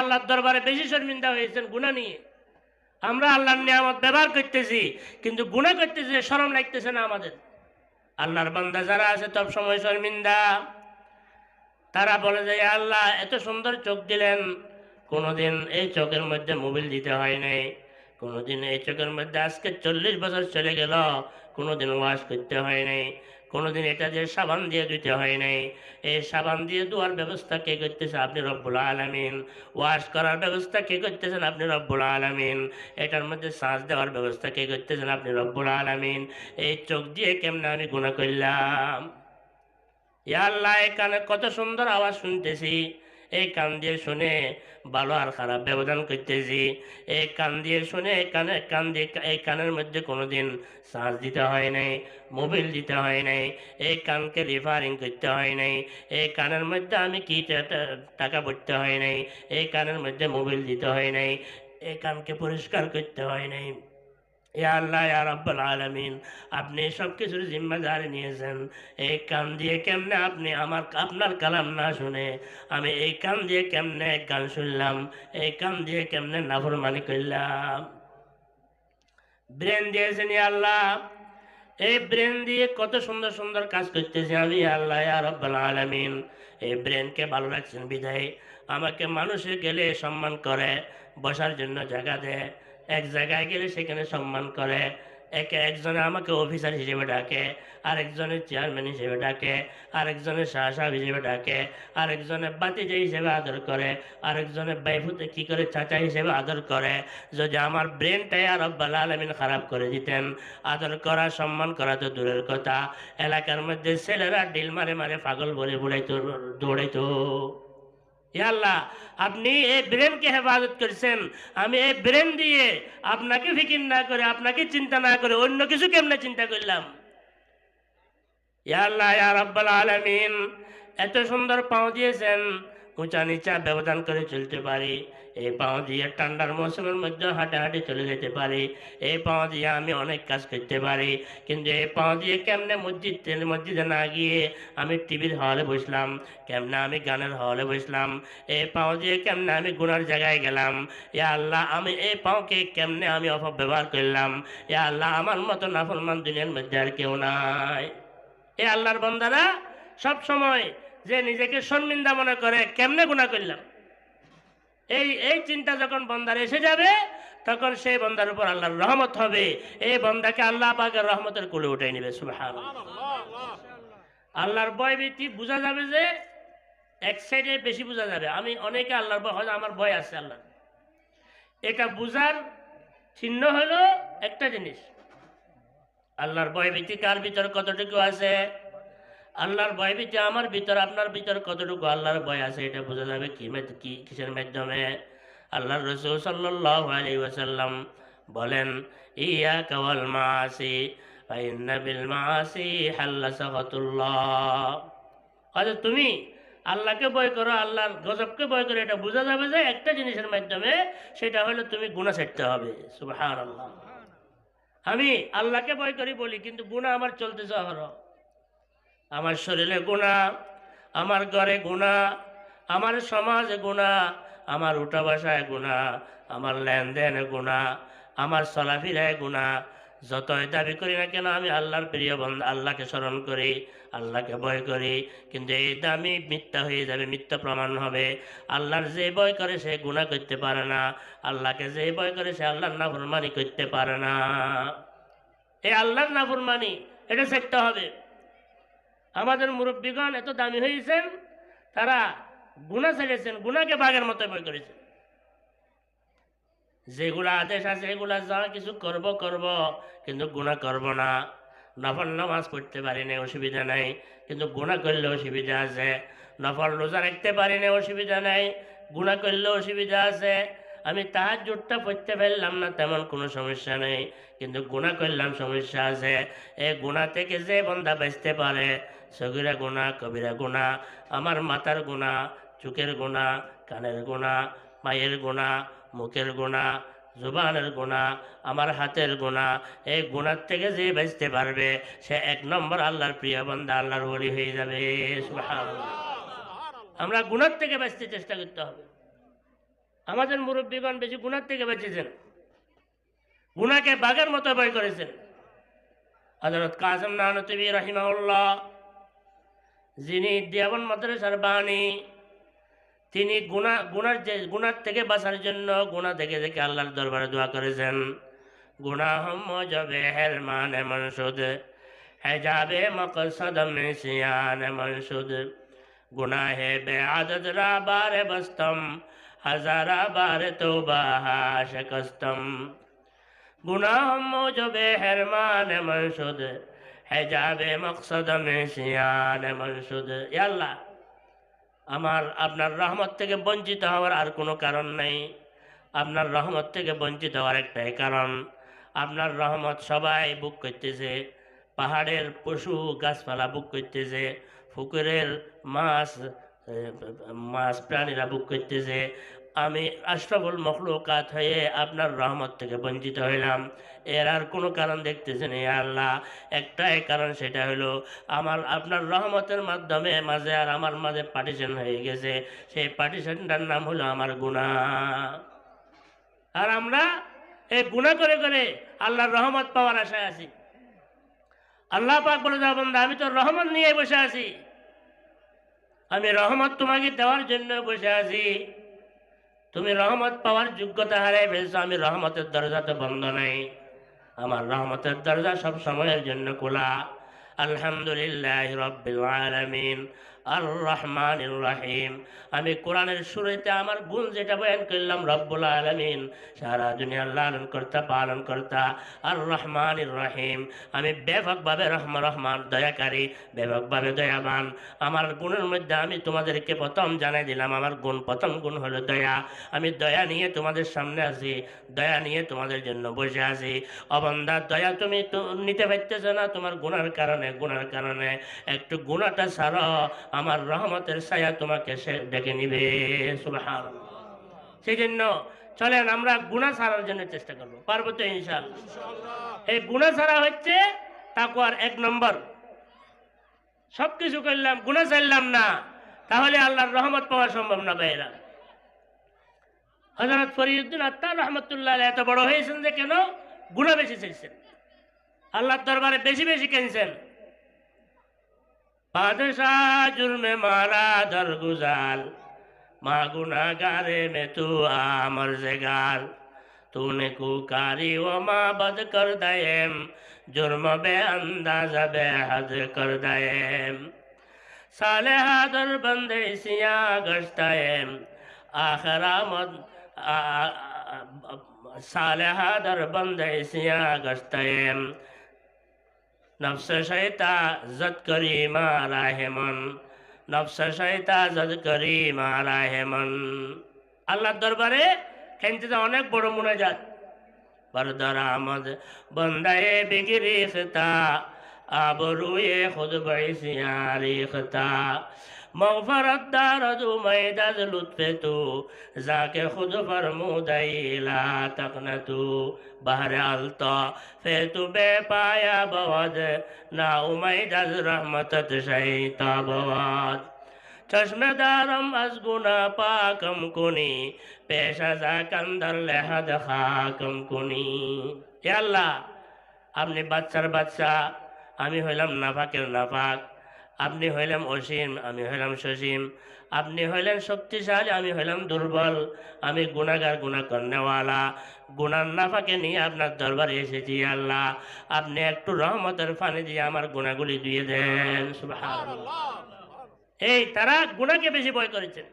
আল্লাহর দরবারে বেশি শর্মিন্দা হয়েছেন গুনাহ নিয়ে। আমরা আল্লাহর নিয়ামত ব্যবহার করতেছি, কিন্তু গুনাহ করতেছি, শরম লাগতেছে না আমাদের। আল্লাহর বান্দা যারা আছে সব সময় শর্মিন্দা। তারা বলে যে আল্লাহ এত সুন্দর চোখ দিলেন, কোনোদিন এই চোখের মধ্যে মোবিল দিতে হয় নাই, কোনোদিন এই চোখের মধ্যে আজকে 40 বছর চলে গেল কোনোদিন ওয়াশ করতে হয় নাই, কোনোদিন এটা যে সাবান দিয়ে ধুতে হয় নাই। এই সাবান দিয়ে ধোয়ার ব্যবস্থা কে করতেছে? আপনি রব্বুল আলামিন। ওয়াশ করার ব্যবস্থা কে করতেছেন? আপনি রব্বুল আলামিন। এটার মধ্যে শ্বাস দেওয়ার ব্যবস্থা কে করতেছেন? আপনি রব্বুল আলামিন। এই চোখ দিয়ে কেমনে আমি গুনাহ করলাম? ইয়া আল্লাহ, এই কানে কত সুন্দর আওয়াজ শুনতেছি, এই কান দিয়ে শুনে ভালো আর খারাপ ব্যবধান করতেছি। এই কান দিয়ে শুনে কান দিয়ে এই কানের মধ্যে কোনোদিন শ্বাস দিতে হয় নাই, মোবিল দিতে হয় নাই, এই কানকে রিফারিং করতে হয় নাই, এই কানের মধ্যে আমি কি টাকা ভরতে হয় নাই, এই কানের মধ্যে মোবিল দিতে হয় নাই, এই কানকে পরিষ্কার করতে হয় নাই। ইয়া আল্লাহ, ইয়া রাব্বুল আলামিন, আপনি সব কিছুর জিম্মাদারি নিয়েছেন। এই কান দিয়ে কেমনে আপনি আপনার কালাম না শুনে আমি এই কান দিয়ে কেমনে গান শুনলাম, এই কান দিয়ে কেমনে নাফরমানি করলাম? ব্রেন দিয়েছেন ইয়া আল্লাহ, এই ব্রেন দিয়ে কত সুন্দর সুন্দর কাজ করতেছি আমি। ইয়া আল্লাহ, ইয়া রাব্বুল আলামিন, এই ব্রেনকে ভালো রাখছেন বিধায় আমাকে মানুষে গেলে সম্মান করে, বসার জন্য জায়গা দেয়, এক জায়গায় গেলে সেখানে সম্মান করে। একজনে আমাকে অফিসার হিসেবে ডাকে, আরেকজনের চেয়ারম্যান হিসেবে ডাকে, আরেকজনের শাহ সাহেব হিসেবে ডাকে, আরেকজনের বাতিজা হিসেবে আদর করে, আরেকজনের বাইফুতে কি করে চাচা হিসেবে আদর করে। যদি আমার ব্রেনটাই আর রব্বুল আলামিন খারাপ করে দিতেন, আদর করা সম্মান করা তো দূরের কথা, এলাকার মধ্যে ছেলেরা ডিল মারে মারে পাগল বলে বুড়াইতো, দৌড়াইতো। ইয়া আল্লাহ, আপনি এই ব্রেনকে হেফাজত করেছেন, আমি এই ব্রেন দিয়ে আপনাকে ফিকির না করে, আপনাকে চিন্তা না করে অন্য কিছু কেমনে চিন্তা করলাম? ইয়া আল্লাহ, ইয়া রাব্বুল আলামিন, এত সুন্দর পাও দিয়েছেন, উঁচা নিচা ব্যবধান করে চলতে পারি। এই পাও দিয়ে ঠান্ডার মৌসুমের মধ্যে হাঁটাহাঁটি চলে যেতে পারি। এই পাও দিয়ে আমি অনেক কাজ করতে পারি। কিন্তু এই পাও দিয়ে কেমনে মসজিদে না গিয়ে আমি টিভির হলে বসলাম, কেমনে আমি গানের হলে বসলাম, এই পাও দিয়ে কেমনে আমি গুনার জায়গায় গেলাম। ইয়া আল্লাহ, আমি এই পাওকে কেমনে আমি অপব্যবহার করলাম। ইয়া আল্লাহ, আমার মতো নাফরমান দুনিয়ার মধ্যে আর কেউ নাই। এই আল্লাহর বান্দারা সব সময় যে নিজেকে শর্মিন্দা মনে করে, কেমনে গুনাহ করলাম, এই চিন্তা যখন বান্দার এসে যাবে, তখন সেই বান্দার উপর আল্লাহর রহমত হবে। এই বান্দাকে আল্লাহ পাকের রহমতের কোলে উঠাই নেবে। সুবহানাল্লাহ। আল্লাহর ভয় ভীতি বোঝা যাবে যে এক সাইডে বেশি বোঝা যাবে। আমি অনেকে আল্লাহর ভয় হয়, আমার ভয় আছে আল্লাহ, এটা বুঝার চিহ্ন হলো একটা জিনিস, আল্লাহর ভয় ভীতি কার ভিতর কতটুকু আছে। আল্লাহর ভয় ভীতি আমার ভিতর আপনার ভিতর কতটুকু আল্লাহর ভয় আছে, এটা বোঝা যাবে কিসের মাধ্যমে? আল্লাহর রাসূল সাল্লাল্লাহু আলাইহি ওয়াসাল্লাম বলেন, ইয়াকা ওয়াল মাআসি ফা ইন্না বিল মাআসি হাল্লা সাখাতুল্লাহ। আচ্ছা, তুমি আল্লাহকে ভয় করো, আল্লাহর গজবকে ভয় করো, এটা বোঝা যাবে যে একটা জিনিসের মাধ্যমে, সেটা হলো তুমি গুনাহ ছাড়তে হবে। সুবহানাল্লাহ। আমি আল্লাহকে ভয় করি বলি, কিন্তু গুনাহ আমার চলতেছে অহরহ। আমার শরীরে গুনাহ, আমার ঘরে গুনাহ, আমার সমাজে গুনাহ, আমার উঠা বসায় গুনাহ, আমার লেনদেনে গুনাহ, আমার চলাফেরায় গুনাহ। যতই দাবি করি না কেন আমি আল্লাহর প্রিয় বান্দা, আল্লাহকে স্মরণ করি, আল্লাহকে ভয় করি, কিন্তু এই দামি মিথ্যা হয়ে যাবে, মিথ্যা প্রমাণ হবে। আল্লাহর যে ভয় করে সে গুনাহ করতে পারে না, আল্লাহকে যে ভয় করে সে আল্লাহর নাফরমানি করতে পারে না। এই আল্লাহর নাফরমানি এটা শিখতে হবে। আমাদের মুরব্বীগণ এত দামি হয়েছেন, তারা গুনাহ ছেড়েছেন, গুনাহকে বাঘের মতো ভয় করেছেন। যেগুলা আদেশ আছে এগুলা যা কিছু করব করব, কিন্তু গুনাহ করব না। নফল নামাজ পড়তে পারি না, অসুবিধা নাই, কিন্তু গুনাহ করলে অসুবিধা আছে। নফল রোজা রাখতে পারি না, অসুবিধা নাই, গুনাহ করলে অসুবিধা আছে। আমি তাহাজ্জুদটা পড়তে পারলাম না, তেমন কোনো সমস্যা নেই, কিন্তু গুনাহ করলাম, সমস্যা আছে। এই গুনাহ থেকে যে বান্দা বাঁচতে পারে, সগীরা গুনাহ কবিরা গুনাহ, আমার মাথার গুনাহ, চোখের গুনাহ, কানের গুনাহ, পায়ের গুনাহ, মুখের গুনাহ, জুবানের গুনাহ, আমার হাতের গুনাহ, এই গুনাহ থেকে যে বাঁচতে পারবে সে এক নম্বর আল্লাহর প্রিয় বান্দা, আল্লাহর ওলি হয়ে যাবে। সুবহানাল্লাহ। আমরা গুনাহ থেকে বাঁচতে চেষ্টা করতে হবে। আমাদের মুরব্বীগণ বেশি গুনার থেকে বেঁচেছেন, গুনাকে বাঘের মতো ভয় করেছেন। হযরত কাসিম নানতুবি রাহিমাহুল্লাহ, যিনি দেওবন্দ মাদ্রাসার বাণী, তিনি গুনার থেকে বাঁচার জন্য গুনাহ থেকে আল্লাহর দরবারে দোয়া করেছেন। গুনাহ মজবে হেরমান মনসুদ, হেজাবে মকসদ মিসিয়ান মনসুদ, গুনাহে বেআদত রা বারে বস্তম, হাজারা বারে তওবা শিকস্তম। গুনাহ মজবে হেরমান মনসুদ, হেজাবে মকসদ মিসিয়ান মনসুদ। ইয়া আল্লাহ, আমার আপনার রহমত থেকে বঞ্চিত হওয়ার আর কোনো কারণ নেই। আপনার রহমত থেকে বঞ্চিত হওয়ার একটাই কারণ, আপনার রহমত সবাই বুক করতেছে। পাহাড়ের পশু গাছপালা বুক করতেছে, পুকুরের মাছ প্রাণীরা বুক করতেছে। আমি আশরাফুল মখলুকাত হয়ে আপনার রহমত থেকে বঞ্চিত হইলাম। এর আর কোনো কারণ দেখতেছেন ইয়া আল্লাহ, একটাই কারণ, সেটা হলো আপনার রহমতের মাধ্যমে মাঝে আর আমার মাঝে পার্টিশন হয়ে গেছে। সেই পার্টিশনটার নাম হলো আমার গুনাহ। আর আমরা এই গুনাহ করে করে আল্লাহর রহমত পাওয়ার আশায় আছি। আল্লাহ পাক বলে, যাও বান্দা, আমি তো রহমত নিয়ে বসে আছি, আমি রহমত তোমাকে দেওয়ার জন্য বসে আছি। তুমি রহমত পাওয়ার যোগ্যতা হারিয়ে ফেলছো, আমি রহমতের দরজা তো বন্ধ নাই, আমার রহমতের দরজা সব সময়ের জন্য খোলা। আলহামদুলিল্লাহ রাব্বিল আলামিন আর রহমানির রহিম। আমি কোরআনের শুরুতে আমার গুণ যেটা বয়ান করলাম, রব্বুল আলামিন, সারা দুনিয়ার লালন কর্তা পালন কর্তা, আর রহমানির রহিম, আমি ব্যাপকভাবে রহমান দয়াকারী, ব্যাপকভাবে দয়াবান। আমার গুণের মধ্যে আমি তোমাদেরকে প্রথম জানাই দিলাম, আমার প্রথম গুণ হলো দয়া। আমি দয়া নিয়ে তোমাদের সামনে আছি, দয়া নিয়ে তোমাদের জন্য বসে আছি। অবন্দা, দয়া তুমি তো নিতে পারতেছ না তোমার গুনার কারণে একটু গুনাহটা ছাড়ো, আমার রহমতের ছায়া তোমাকে সে ডেকে নিবে। সুবহানাল্লাহ। সেই জন্য চলেন আমরা গুনাহ ছাড়ার জন্য চেষ্টা করবো, পারবো তো ইনশাআল্লাহ। এই গুনাহ ছাড়া হচ্ছে তাকওয়ার 1 নম্বর। সবকিছু করলাম, গুনাহ ছাড়লাম না, তাহলে আল্লাহর রহমত পাওয়া সম্ভব না ভাইরা। হযরত ফরিদউদ্দিন আত্তার রহমতুল্লাহ আলাইহি এত বড় হয়েছেন যে কেন? গুনাহ বেশি ছেড়েছেন, আল্লাহর দরবারে বেশি বেশি কেঁদেছেন। বাদশাহ জুলমে মারা দরগুজার, মা গুনাহগারে মে তু আমর জেগার, तूने कुकारी व माँ बद कर दयेम, जुर्म बे अंदाजा बेहद कर दयेम, सालेहा दर बंदे सिया गश्तायेम, आखरा मद सालेहा दर बंदे सिया गश्तायेम, नफ्स शैता जद करी मारा है मन, नफ्स शैता जद करी मारा है मन। अल्लाह दरबारे খেনতে অনেক বড় মুনাজাত। বরদর আহমদ বন্দায়ে বিগরিখতা, আবরুয়ে খুদ বাইসিয়ারিখতা, মগফরত দারদ উমাইদাজ লুৎফে তু, যাকে খুদ ফরমুদাইলা তকনতু, বাহরে আলতা ফে তু বে পায়া বওয়াদ, না উমাইদাজ রহমতত শৈতা বওয়াদ। চশমেদারম আজ গুনা পাকম কুনি, পেশা যা কান্দার লেহাদ খাকম কুনি। হে আল্লাহ, আপনি বাচ্চার বাচ্চা, আমি হইলাম নাফাকের নাফাক, আপনি হইলাম অসীম, আমি হইলাম সসীম, আপনি হইলেন শক্তিশালী, আমি হইলাম দুর্বল, আমি গুনাহগার, গুনাহ করনেওয়ালা, গুনার নাফাকে নিয়ে আপনার দরবারে এসেছি। আল্লাহ, আপনি একটু রহমতের পানি দিয়ে আমার গুনাহগুলি ধুয়ে দেন। সুবহানাল্লাহ। এই তারা গুনাহকে বেশি ভয় করেছেন।